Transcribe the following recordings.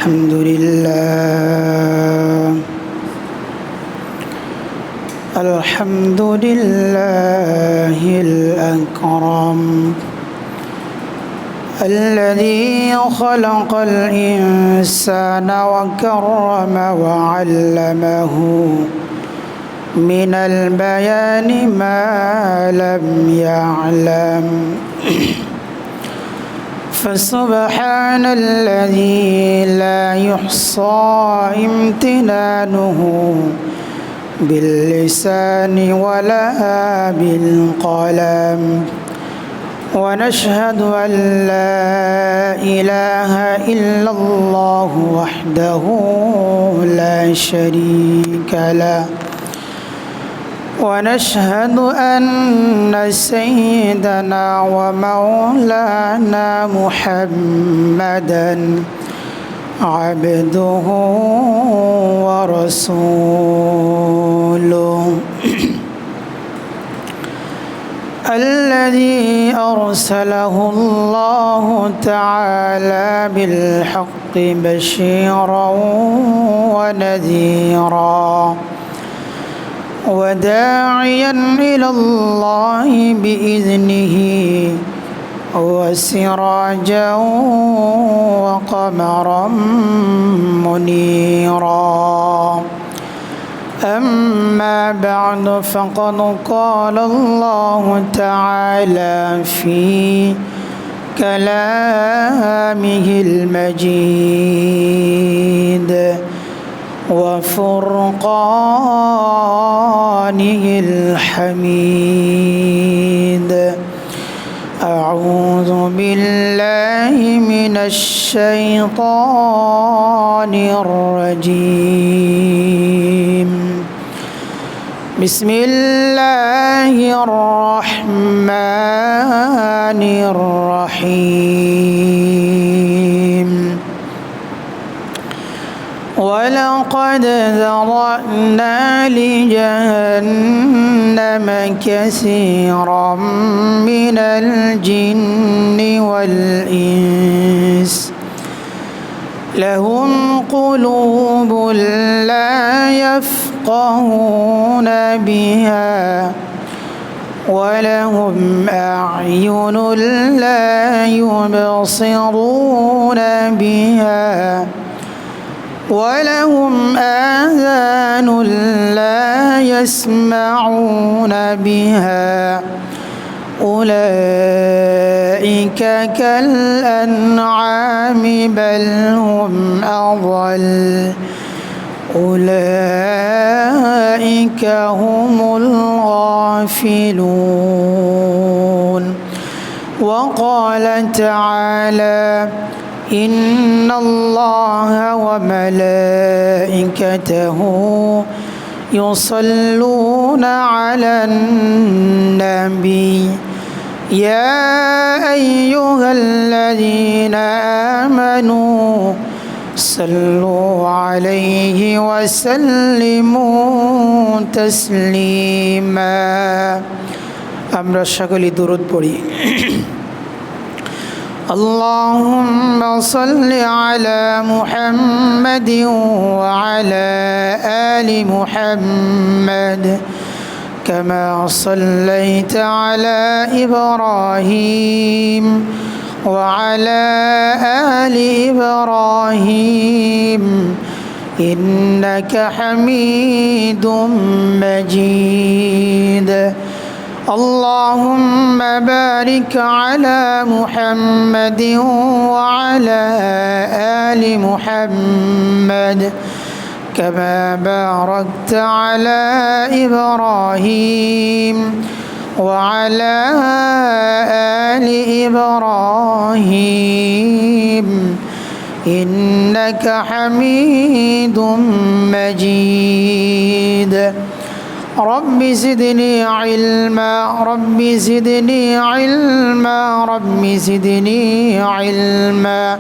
الحمد لله الحمد لله الأكرم الذي خلق الإنسان وكرم وعلمه من البيان ما لم يعلم فسبحان الذي لا يحصى امتنانه باللسان ولا بالقلم ونشهد أن لا إله إلا الله وحده لا شريك له ونشهد أن سيدنا ومولانا محمدا عبده ورسوله الذي أرسله الله تعالى بالحق بشيرا ونذيرا وداعيا إلى الله بإذنه وسراجا وقمرا منيرا أما بعد فقد قال الله تعالى في كلامه المجيد وفرقانه الحميد أعوذ بالله من الشيطان الرجيم بسم الله الرحمن الرحيم ولقد ذرأنا لجهنم كثيرا من الجن والإنس لهم قلوب لا يفقهون بها ولهم أعين لا يبصرون بها ولهم آذان لا يسمعون بها أولئك كالأنعام بل هم أضل أولئك هم الغافلون وقال تعالى إن الله وملائكته يصلون على النبي يا أيها الذين آمنوا صلوا عليه وسلموا تسليما আমরা সকলে দরুদ পড়ি اللهم صل على محمد وعلى آل محمد كما صليت على إبراهيم وعلى آل إبراهيم إنك حميد مجيد اللهم بارك على محمد وعلى آل محمد كما باركت على إبراهيم وعلى آل إبراهيم إنك حميد مجيد رب زدني علما رب زدني علما رب زدني علما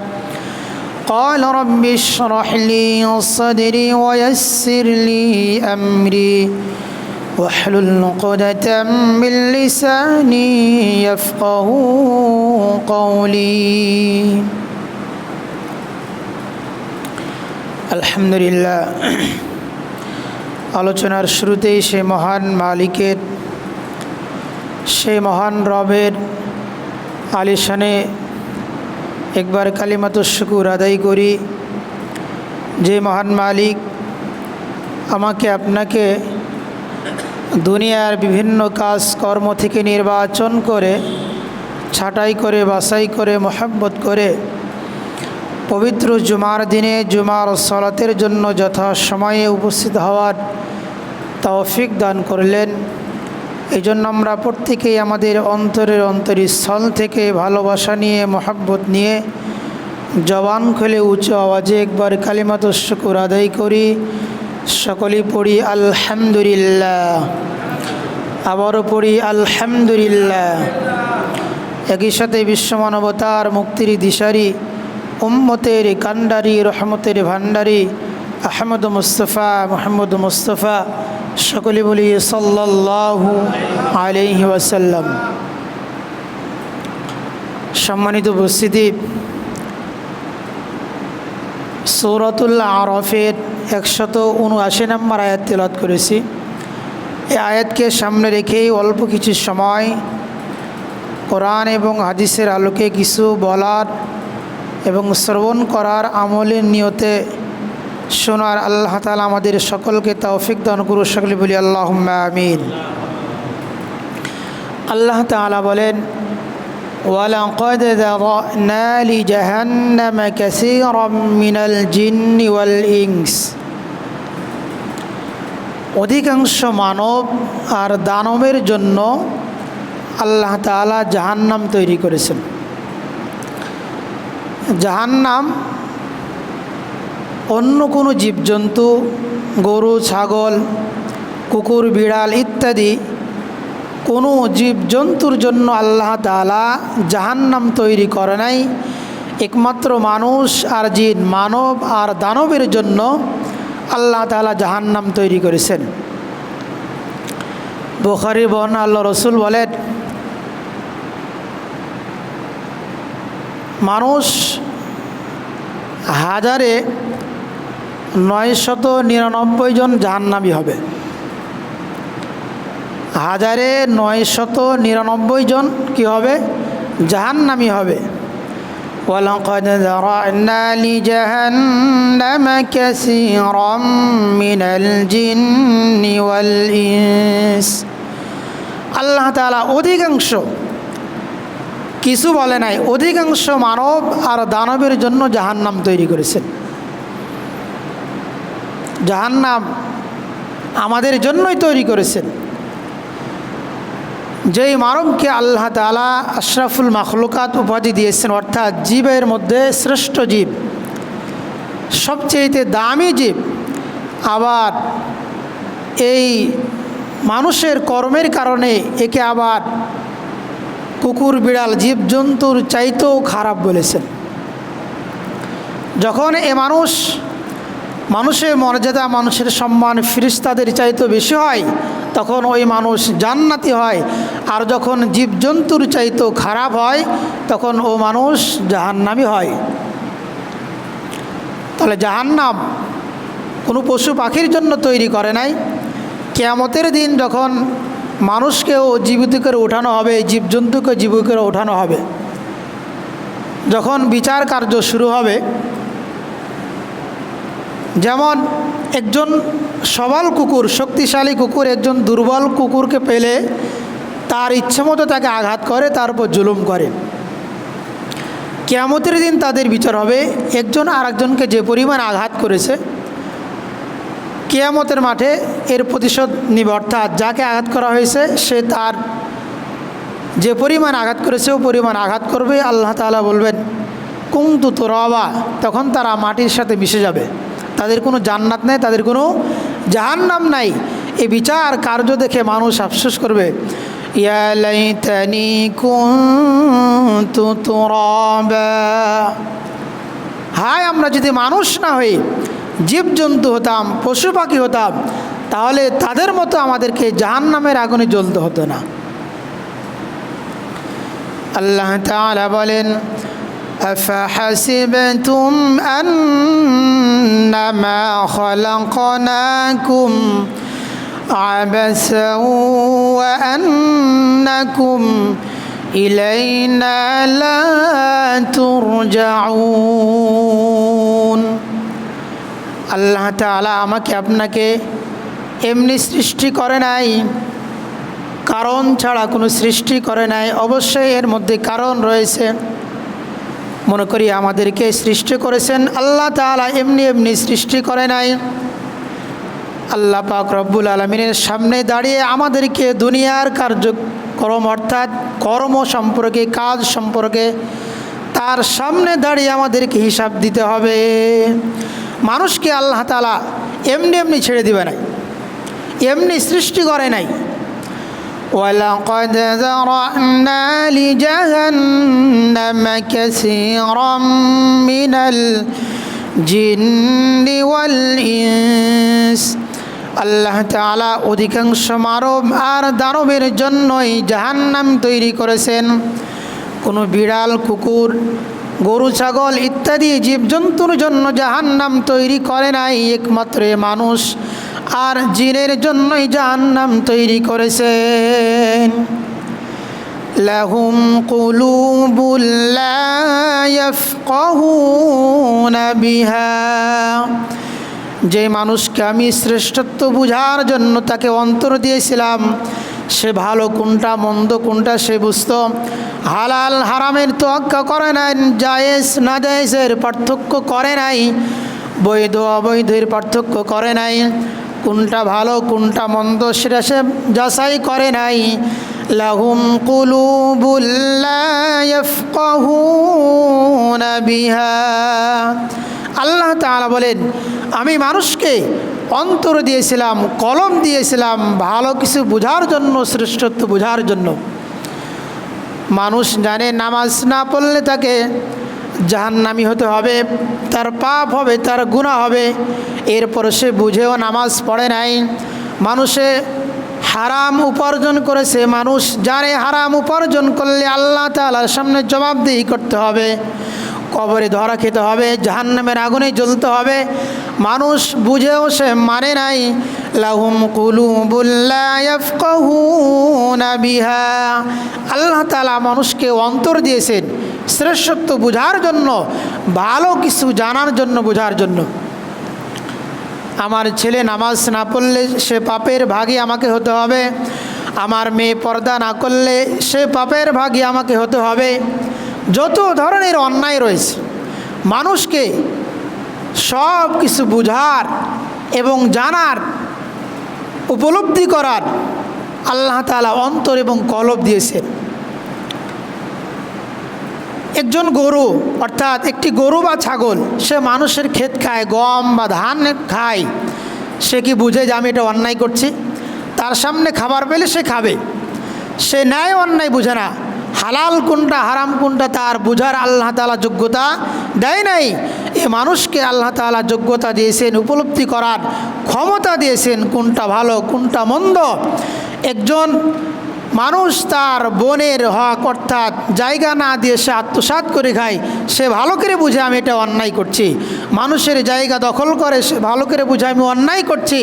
قال رب اشرح لي صدري ويسر لي أمري واحلل عقدة من لساني يفقه قولي আলহামদুলিল্লাহ। আলোচনার শুরুতেই সে মহান মালিকের, সেই মহান রবের আলিশানে একবার কালিমাতুশ শুকুর আদায় করি, যে মহান মালিক আমাকে আপনাকে দুনিয়ার বিভিন্ন কাজ কর্ম থেকে নির্বাচন করে, ছাঁটাই করে, বাছাই করে, মোহাব্বত করে পবিত্র জুমার দিনে জুমার সালাতের জন্য যথাসময়ে উপস্থিত হওয়ার তৌফিক দান করলেন। এই জন্য আমরা প্রত্যেকেই আমাদের অন্তরের অন্তরস্থল থেকে ভালোবাসা নিয়ে, মোহাব্বত নিয়ে জবান খুলে উঁচু আওয়াজে একবার কালিমাতুশ শুকুর আদায় করি। সকলেই পড়ি আলহামদুলিল্লাহ, আবারও পড়ি আলহামদুলিল্লাহ। একই সাথে বিশ্বমানবতার মুক্তির দিশারি, উম্মতের কান্ডারি, রহমতের ভান্ডারি আহমদ মুস্তফা, মোহাম্মদ মুস্তফা, সকলে বলি সাল্লাল্লাহু আলাইহি ওয়াসাল্লাম। সম্মানিত উপস্থিতি, সূরাতুল আরাফের 179 নম্বর আয়াত তেলাওয়াত করেছি। এই আয়াতকে সামনে রেখেই অল্প কিছু সময় কোরআন এবং হাদিসের আলোকে কিছু বলার এবং শ্রবণ করার আমলের নিয়তে শোনার আল্লাহ তাআলা আমাদের সকলকে তৌফিক দান করুন। সকলে বলি আল্লাহুম্মা আমিন। আল্লাহ তাআলা বলেন, ওয়ালাকাদ যারানা লিজাহান্নামা কাসীরাম মিনাল জিন্নি ওয়াল ইনস। অধিকাংশ মানব আর দানবের জন্য আল্লাহ তাআলা জাহান্নাম তৈরি করেছেন। জাহান্নাম অন্য কোনো জীবজন্তু, গরু, ছাগল, কুকুর, বিড়াল ইত্যাদি কোনো জীবজন্তুর জন্য আল্লাহ তাআলা জাহান্নাম তৈরি করে নাই। একমাত্র মানুষ আর জিন, মানব আর দানবের জন্য আল্লাহ তাআলা জাহান্নাম তৈরি করেছেন। বুখারীর বর্ণনা, আল্লাহ রসুল বলেন, মানুষ 1999 জন জাহান্নামী হবে। 1999 জন কি হবে? জাহান্নামী হবে। ওয়ালাকাদ যারানা লিজাহান্নামা কাসীরাম মিনাল জিন্নি ওয়াল ইনস। আল্লাহ তাআলা অধিকাংশ, কিছু বলে নাই, অধিকাংশ মানব আর দানবের জন্য জাহান্নাম তৈরি করেছেন। জাহান্নাম আমাদের জন্যই তৈরি করেছেন। যেই মানবকে আল্লাহ তাআলা আশরাফুল মাখলুকাত উপাধি দিয়েছেন, অর্থাৎ জীবের মধ্যে শ্রেষ্ঠ জীব, সবচেয়ে দামি জীব, আবার এই মানুষের কর্মের কারণে একে আবার কুকুর, বিড়াল, জীবজন্তুর চাইতেও খারাপ বলেছেন। যখন এ মানুষের মর্যাদা, মানুষের সম্মান ফেরেশতাদের চাইতেও বেশি হয়, তখন ওই মানুষ জান্নাতি হয়। আর যখন জীবজন্তুর চাইতেও খারাপ হয়, তখন ও মানুষ জাহান্নামী হয়। তাহলে জাহান্নাম কোনো পশু পাখির জন্য তৈরি করে নাই। কিয়ামতের দিন যখন মানুষকেও জীবিত করে ওঠানো হবে, জীবজন্তুকে জীবিত করে ওঠানো হবে, যখন বিচার কার্য শুরু হবে, যেমন একজন সবল কুকুর, শক্তিশালী কুকুর একজন দুর্বল কুকুরকে পেলে তার ইচ্ছেমতো তাকে আঘাত করে, তার উপর জুলুম করে। কিয়ামতের দিন তাদের বিচার হবে, একজন আরেকজনকে যে পরিমাণ আঘাত করেছে, কিয়ামতের মাঠে এর প্রতিশোধ নিবে। অর্থাৎ যাকে আঘাত করা হয়েছে সে তার যে পরিমাণ আঘাত করেছে ও পরিমাণ আঘাত করবে। আল্লাহ তাআলা বলবেন, কুনতু তুরাবা, তখন তারা মাটির সাথে মিশে যাবে। তাদের কোনো জান্নাত নেই, তাদের কোনো জাহান্নাম নাই। এই বিচার কার্য দেখে মানুষ আফসোস করবে, ইয়া লাইতানি কুনতু তুরাবা, হায় আমরা যদি মানুষ না হই, জীবজন্তু হতাম, পশু পাখি হতাম, তাহলে তাদের মতো আমাদেরকে জাহান্নামের আগুনে জ্বলতে হতো না। আল্লাহ তাআলা বলেন, আফাহাসিবতুম আন্নামা خلقناكم عبثا وأنكم إلينا لا ترجعون আল্লাহ তাআলা আমাকে আপনাকে এমনি সৃষ্টি করে নাই, কারণ ছাড়া কোনো সৃষ্টি করে নাই। অবশ্যই এর মধ্যে কারণ রয়েছে। মনে করি আমাদেরকে সৃষ্টি করেছেন আল্লাহ তাআলা, এমনি এমনি সৃষ্টি করে নাই। আল্লাহ পাক রব্বুল আলামিনের সামনে দাঁড়িয়ে আমাদেরকে দুনিয়ার কার্যক্রম অর্থাৎ কর্ম সম্পর্কে, কাজ সম্পর্কে তার সামনে দাঁড়িয়ে আমাদেরকে হিসাব দিতে হবে। মানুষকে আল্লাহ তাআলা এমনি এমনি ছেড়ে দিবে নাই, এমনি সৃষ্টি করে নাই। ওয়ালাকাদ যারা'না লিজাহান্নামা কাসীরাম মিনাল জিন্নি ওয়াল ইনস। আল্লাহ তাআলা অধিকাংশ মানব আর দানবের জন্যই জাহান্নাম তৈরি করেছেন। কোনো বিড়াল, কুকুর, গরু, ছাগল ইত্যাদি জীবজন্তুর জন্য জাহান্নাম তৈরি করে নাই, একমাত্র মানুষ আর জিনের জন্যই জাহান্নাম তৈরি করেছেন। লাহুম কুলুবুল লা ইয়াফকাহুনা বিহা। যে মানুষকে আমি শ্রেষ্ঠত্ব বুঝার জন্য তাকে অন্তর দিয়েছিলাম, সে ভালো কোনটা মন্দ কোনটা সে বুঝত। হালাল হারামের তোয়াক্কা করে নাই, জায়েজ না জায়েজের পার্থক্য করে নাই, বৈধ অবৈধের পার্থক্য করে নাই, কোনটা ভালো কোনটা মন্দ সেটা সে যাচাই করে নাই। লাহুম কুলুবুল লা ইয়াফকাহুনা বিহা। আল্লাহ তাআলা বলেন আমি মানুষকে অন্তর দিয়েছিলাম, কলম দিয়েছিলাম ভালো কিছু বোঝার জন্য, শ্রেষ্ঠত্ব বোঝার জন্য। মানুষ জানে নামাজ না পড়লে তাকে জাহান্নামী হতে হবে, তার পাপ হবে, তার গুনাহ হবে, এরপর সে বুঝেও নামাজ পড়ে নাই। মানুষে হারাম উপার্জন করেছে, মানুষ জানে হারাম উপার্জন করলে আল্লাহ তাআলার সামনে জবাবদিহি করতে হবে, কবরে ধরা খেতে হবে, জাহান্নামের আগুনে জ্বলতে হবে। মানুষ বুঝেও সে মানে নাই। লাহুম কুলুবুল লা ইয়াফকাহুনা বিহা। আল্লাহ তাআলা মানুষকে অন্তর দিয়েছেন শ্রেষ্ঠত্ব বোঝার জন্য, ভালো কিছু জানার জন্য, বোঝার জন্য। আমার ছেলে নামাজ না পড়লে সে পাপের ভাগী আমাকে হতে হবে, আমার মেয়ে পর্দা না করলে সে পাপের ভাগী আমাকে হতে হবে। যত ধরনের অন্যায় রয়েছে মানুষকে সব কিছু বুঝার এবং জানার, উপলব্ধি করার আল্লাহ তাআলা অন্তর এবং কলব দিয়েছেন। একজন গরু অর্থাৎ একটি গরু বা ছাগল সে মানুষের ক্ষেত খায়, গম বা ধান খায়, সে কি বুঝে যে আমি এটা অন্যায় করছি? তার সামনে খাবার পেলে সে খাবে, সে ন্যায় অন্যায় বুঝে না। হালাল কোনটা হারাম কোনটা তার বুঝার আল্লাহ তাআলা যোগ্যতা দেয় নাই। এ মানুষকে আল্লাহ তাআলা যোগ্যতা দিয়েছেন, উপলব্ধি করার ক্ষমতা দিয়েছেন কোনটা ভালো কোনটা মন্দ। একজন মানুষ তার বোনের হক অর্থাৎ জায়গা না দিয়ে সে আত্মসাৎ করে খায়, সে ভালো করে বুঝে আমি এটা অন্যায় করছি। মানুষের জায়গা দখল করে সে ভালো করে বুঝে আমি অন্যায় করছি।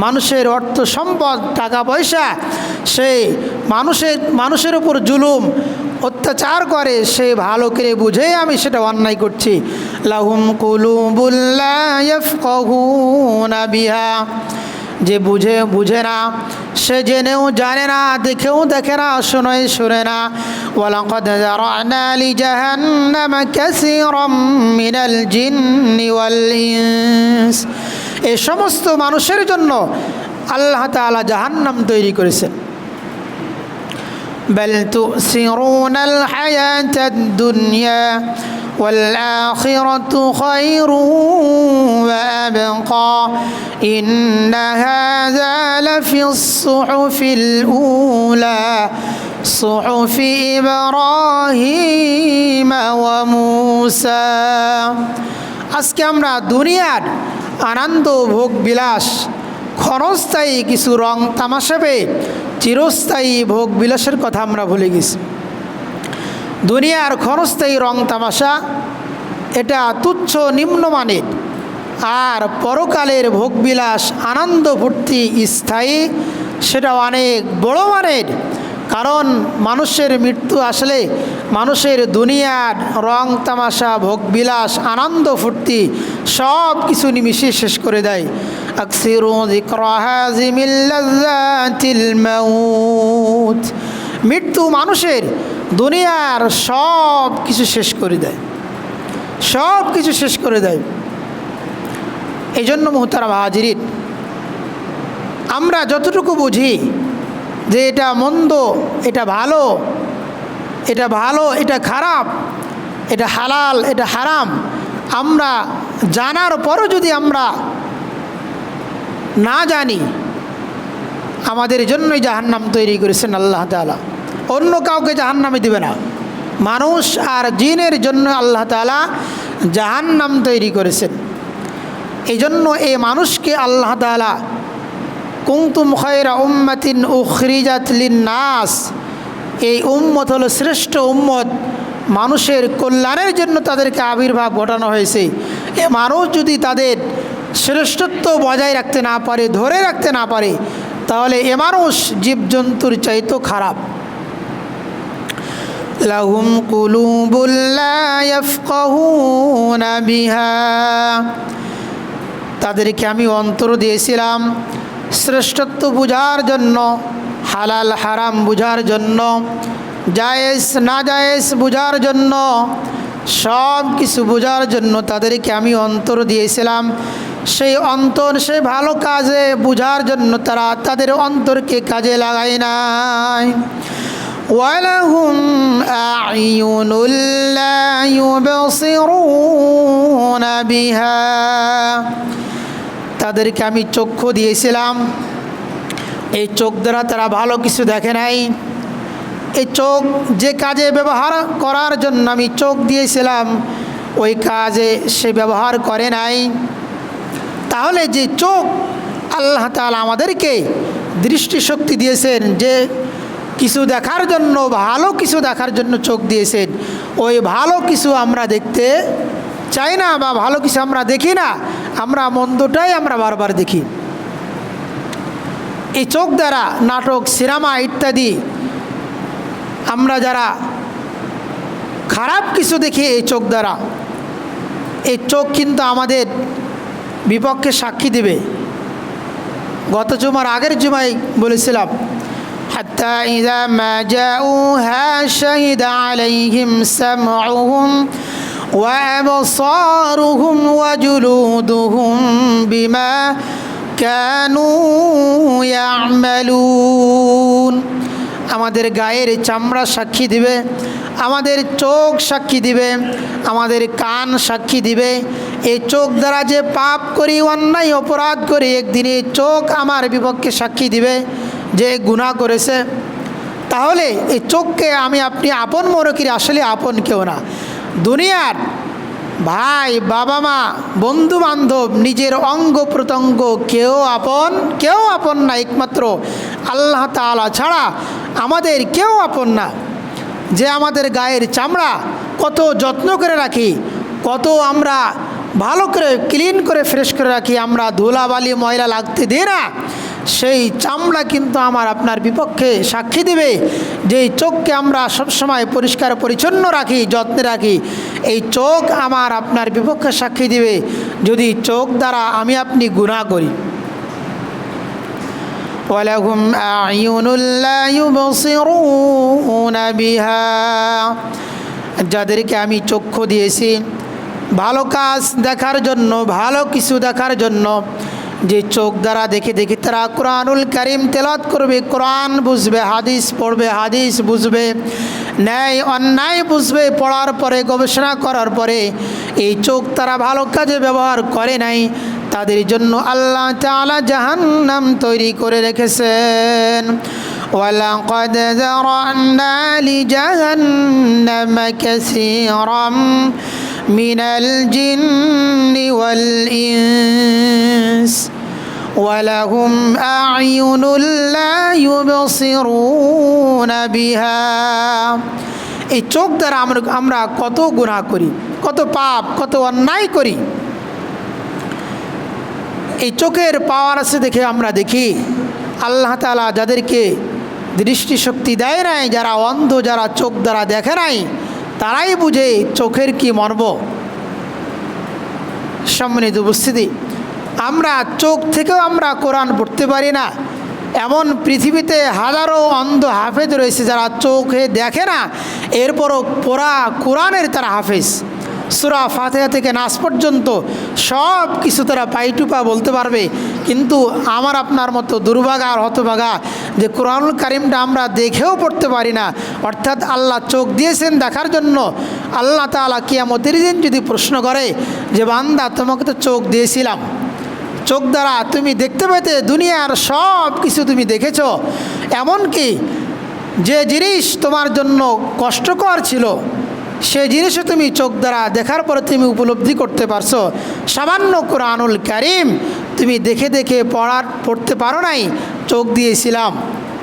মানুষের অর্থ সম্পদ টাকা পয়সা সে মানুষের উপর জুলুম অত্যাচার করে, সে ভালো করে বুঝে আমি সেটা অন্যায় করছি। লাহুম কুলুবুল লা ইয়াফকাহুনা বিহা। যে বুঝে না, সে জেনেও জানে না, দেখেও দেখে না, শুনে না। ওয়ালাকাদ যারা'না লিজাহান্নামা কাসীরাম মিনাল জিন্নি ওয়াল ইনস। এই সমস্ত মানুষের জন্য আল্লাহ তাআলা জাহান্নাম তৈরি করেছেন। বাল তুসিরুনাল হায়াতাদ দুনিয়া والآخرة خير وأبقى إن هذا لفي الصحف الأولى صحف إبراهيم وموسى। আজকে আমরা দুনিয়ার আনন্দ ভোগ বিলাস, ক্ষণস্থায়ী কিছু রং তামাশা পেয়ে চিরস্থায়ী ভোগ বিলাসের কথা আমরা ভুলে গেছি। দুনিয়ার ক্ষণস্থায়ী রং তামাশা এটা তুচ্ছ নিম্নমানের, আর পরকালের ভোগবিলাস আনন্দ ফুর্তি স্থায়ী, সেটা অনেক বড় মানের। কারণ মানুষের মৃত্যু আসলে মানুষের দুনিয়ার রং তামাশা ভোগবিলাস আনন্দ ফুর্তি সব কিছু নিমিশে শেষ করে দেয়। আকসিরু যিকরা হাযিমিল লাযাতিল মাউত, মৃত্যু মানুষের দুনিয়ার সব কিছু শেষ করে দেয়, সব কিছু শেষ করে দেয়। এই জন্য মুহতারাম হাজিরিন, আমরা যতটুকু বুঝি যে এটা মন্দ, এটা ভালো, এটা ভালো, এটা খারাপ, এটা হালাল, এটা হারাম, আমরা জানার পরও যদি আমরা না জানি, আমাদের জন্যই জাহান্নাম তৈরি করেছেন আল্লাহ তাআলা। অন্য কাউকে জাহান্নামে দিবে না, মানুষ আর জিনের জন্য আল্লাহ তাআলা জাহান্নাম তৈরি করেছেন। এই জন্য এই মানুষকে আল্লাহ তাআলা কুনতুম খায়রা উম্মাতিন উখরিজাত লিন-নাস, এই উম্মত হলো শ্রেষ্ঠ উম্মত, মানুষের কল্যাণের জন্য তাদেরকে আবির্ভাব ঘটানো হয়েছে। এ মানুষ যদি তাদের শ্রেষ্ঠত্ব বজায় রাখতে না পারে, ধরে রাখতে না পারে, তাহলে এ মানুষ জীবজন্তুর চাইতেও খারাপ। লাহুম কুলুবুল লা ইয়াফকাহুনা বিহা, তাদেরকে আমি অন্তর দিয়েছিলাম শ্রেষ্ঠত্ব বুঝার জন্য, হালাল হারাম বুঝার জন্য, জায়েজ না জায়েজ বুঝার জন্য, সব কিছু বুঝার জন্য তাদেরকে আমি অন্তর দিয়েছিলাম। সেই অন্তর সেই ভালো কাজে বুঝার জন্য তারা তাদের অন্তরকে কাজে লাগায় নাই। ওয়ালাহুম আ'য়ুনুল লা ইউবসিরুনা বিহা, তাদেরকে আমি চক্ষু দিয়েছিলাম, এই চোখ দ্বারা তারা ভালো কিছু দেখে নাই। এই চোখ যে কাজে ব্যবহার করার জন্য আমি চোখ দিয়েছিলাম, ওই কাজে সে ব্যবহার করে নাই। তাহলে যে চোখ আল্লাহ তাআলা আমাদেরকে দৃষ্টিশক্তি দিয়েছেন, যে কিছু দেখার জন্য, ভালো কিছু দেখার জন্য চোখ দিয়েছেন, ওই ভালো কিছু আমরা দেখতে চাই না বা ভালো কিছু আমরা দেখি না, আমরা মন্দটাই আমরা বারবার দেখি। এই চোখ দ্বারা নাটক, সিনেমা ইত্যাদি আমরা যারা খারাপ কিছু দেখি এই চোখ দ্বারা, এই চোখ কিন্তু আমাদের বিপক্ষে সাক্ষী দেবে। গত জুমার আগের জুমায় বলেছিলাম, হাত্তা ইযা মা জাউহা শাহিদা আলাইহিম সামউহুম ওয়া আবসারুহুম ওয়া জুলুদুহুম বিমা কানু ইয়ামালুন, আমাদের গায়ের চামড়া সাক্ষী দিবে, আমাদের চোখ সাক্ষী দিবে, আমাদের কান সাক্ষী দিবে। এই চোখ দ্বারা যে পাপ করি, অন্যায় অপরাধ করি, একদিন এই চোখ আমার বিপক্ষে সাক্ষী দিবে যে গুনাহ করেছে। তাহলে এই চোখকে আমি আপনি আপন মনে করি, আসলে আপন কেউ না। দুনিয়ার ভাই, বাবা মা, বন্ধু বান্ধব, নিজের অঙ্গ প্রত্যঙ্গ কেউ আপন না, একমাত্র আল্লাহ তাআলা ছাড়া আমাদের কেউ আপন না। যে আমাদের গায়ের চামড়া কত যত্ন করে রাখি, কত আমরা ভালো করে ক্লিন করে ফ্রেশ করে রাখি, আমরা ধুলাবালি ময়লা লাগতে দিই না, সেই চামড়া কিন্তু আমার আপনার বিপক্ষে সাক্ষী দেবে। যেই চোখকে আমরা সবসময় পরিষ্কার পরিচ্ছন্ন রাখি, যত্নে রাখি, এই চোখ আমার আপনার বিপক্ষে সাক্ষী দেবে যদি চোখ দ্বারা আমি আপনি গুনাহ করি। ওয়ালাহুম আ'য়ুনুল লা ইউবসিরুনা বিহা, যাদেরকে আমি চক্ষু দিয়েছি ভালো কাজ দেখার জন্য, ভালো কিছু দেখার জন্য, যে চোখ দ্বারা দেখে দেখে তারা কোরআনুল কারীম তেলাওয়াত করবে, কোরআন বুঝবে, হাদিস পড়বে, হাদিস বুঝবে, ন্যায় অন্যায় বুঝবে। পড়ার পরে, গবেষণা করার পরে এই চোখ তারা ভালো কাজে ব্যবহার করে নাই, তাদের জন্য আল্লাহ তাআলা জাহান্নাম তৈরি করে রেখেছেন। ওয়ালাকাদ যারানা লিজাহান্নামা কাসীরাম মিনাল জিন্নি ওয়াল ইনস ওয়ালাহুম আ'য়ুনুল লা ইউবসিরুনা বিহা। এই চোখ দ্বারা আমরা কত গুনাহ করি, কত পাপ, কত অন্যায় করি। এই চোখের পাওয়ার আছে দেখে আমরা দেখি আল্লাহ তাআলা যাদেরকে দৃষ্টিশক্তি দেয় নাই, যারা অন্ধ, যারা চোখ দ্বারা দেখে নাই, তারাই বুঝে চোখের কি মর্ম। সম্মানিত উপস্থিতি, আমরা চোখ থেকেও আমরা কোরআন পড়তে পারি না। এমন পৃথিবীতে হাজারো অন্ধ হাফেজ রয়েছে যারা চোখে দেখে না, এরপরও পুরা কোরআনের তারা হাফেজ। সূরা ফাতিহা থেকে নাস পর্যন্ত সব কিছু তারা পাইটুপা বলতে পারবে। কিন্তু আমার আপনার মতো দুর্ভাগা আর হতভাগা যে কোরআনুল কারিমটা আমরা দেখেও পড়তে পারি না। অর্থাৎ আল্লাহ চোখ দিয়েছেন দেখার জন্য। আল্লাহ তাআলা কিয়ামতের দিন যদি প্রশ্ন করে যে বান্দা, তোমাকে তো চোখ দিয়েছিলাম, চোখ দ্বারা তুমি দেখতে পেতে দুনিয়ার সব কিছু তুমি দেখেছো, এমনকি যে জিনিস তোমার জন্য কষ্টকর ছিল সে জিনিসও তুমি চোখ দ্বারা দেখার পরে তুমি উপলব্ধি করতে পারছো। সামান্য কোরআনুল কারিম তুমি দেখে দেখে পড়তে পারো নাই, চোখ দিয়েছিলাম,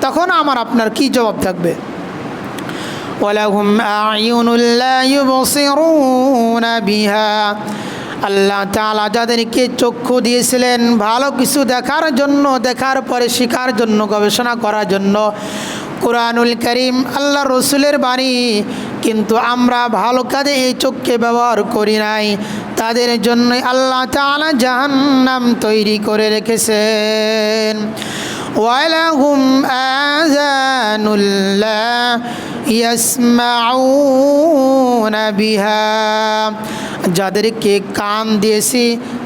তখন আমার আপনার কি জবাব থাকবে? ওয়ালাহুম আ'য়ুনুল লা ইউবসিরুনা বিহা, আল্লাহ তাআলা যাদেরকে চক্ষু দিয়েছিলেন ভালো কিছু দেখার জন্য, দেখার পরে শেখার জন্য, গবেষণা করার জন্য, কোরআনুল কারীম আল্লাহ রসুলের বাণী, কিন্তু আমরা ভালো কাজে এই চোখকে ব্যবহার করি নাই, তাদের জন্য আল্লাহ তাআলা জাহান্নাম তৈরি করে রেখেছেন। ওয়ালাহুম আযানুল লা ইয়াসমাউনা বিহা, যাদেরকে কান দিয়েছি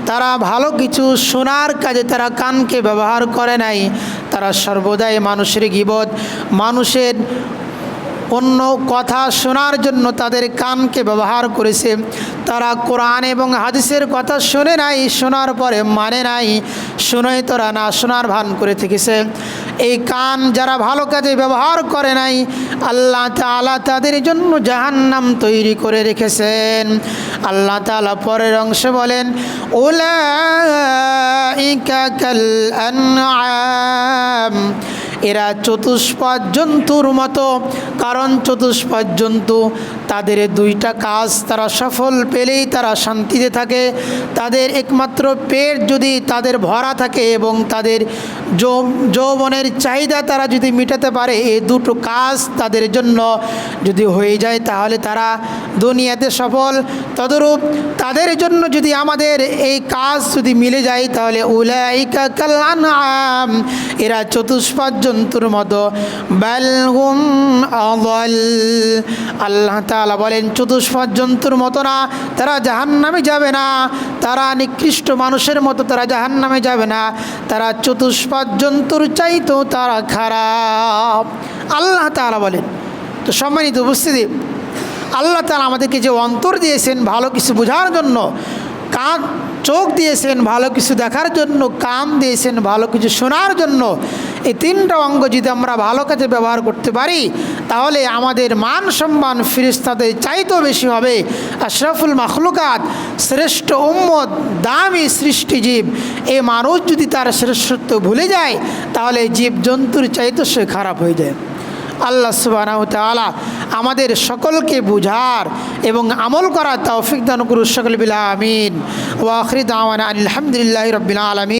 তারা ভালো কিছু শোনার কাজে তারা কানকে ব্যবহার করে নাই, তারা সর্বদাই মানুষের গীবত, মানুষের অন্য কথা শোনার জন্য তাদের কানকে ব্যবহার করেছে। তারা কোরআন এবং হাদিসের কথা শোনে নাই, শোনার পরে মানে নাই, শুনেই তারা না শোনার ভান করে থেকেছে। এই কান যারা ভালো কাজে ব্যবহার করে নাই, আল্লাহ তাআলা তাদের জন্য জাহান্নাম তৈরি করে রেখেছেন। আল্লাহ তাআলা পরের অংশে বলেন, উলাইকা কাল আনআম, এরা চতুষ্পদ জন্তুর মতো। কারণ চতুষ্পদ জন্তু তাদের দুইটা কাজ তারা সফল পেলেই তারা শান্তিতে থাকে। তাদের একমাত্র পেট যদি তাদের ভরা থাকে এবং তাদের যৌবনের চাহিদা তারা যদি মেটাতে পারে, এই দুটো কাজ তাদের জন্য যদি হয়ে যায় তাহলে তারা দুনিয়াতে সফল। তদরূপ তাদের জন্য যদি আমাদের এই কাজ যদি মিলে যায় তাহলে উলাইকা কাল আনআম, এরা চতুষ্পদ জন্তুর মতো। বাল হুম আযাল, আল্লাহ তাআলা বলেন চতুষ্পদ জন্তুর মতো না, তারা জাহান্নামে যাবে না, তারা নিকৃষ্ট মানুষের মতো তারা জাহান্নামে যাবে না, তারা চতুষ্পদ জন্তুর চাইতেও তারা খারাপ, আল্লাহ তাআলা বলেন। তো সম্মানিত উপস্থিতি, আল্লাহ তাআলা আমাদেরকে যে অন্তর দিয়েছেন ভালো কিছু বোঝার জন্য, কান চোখ দিয়েছেন ভালো কিছু দেখার জন্য, কান দিয়েছেন ভালো কিছু শোনার জন্য, এই তিনটা অঙ্গ যদি আমরা ভালো কাজে ব্যবহার করতে পারি তাহলে আমাদের মান সম্মান ফেরেশতাদের চাইতেও বেশি হবে। আশরাফুল মাখলুকাত, শ্রেষ্ঠ উম্মত, দামি সৃষ্টিজীব, এই মানুষ যদি তার শ্রেষ্ঠত্ব ভুলে যায় তাহলে জীবজন্তুর চাইতেও সে খারাপ হয়ে যায়। আল্লাহ সুবহানাহু ওয়া তাআলা আমাদের সকলকে বুঝার এবং আমল করার তৌফিক দান করুন। সকলে বিল আমিন। ওয়া আখিরু দাওয়ানা আলহামদুলিল্লাহি রাব্বিল আলামিন।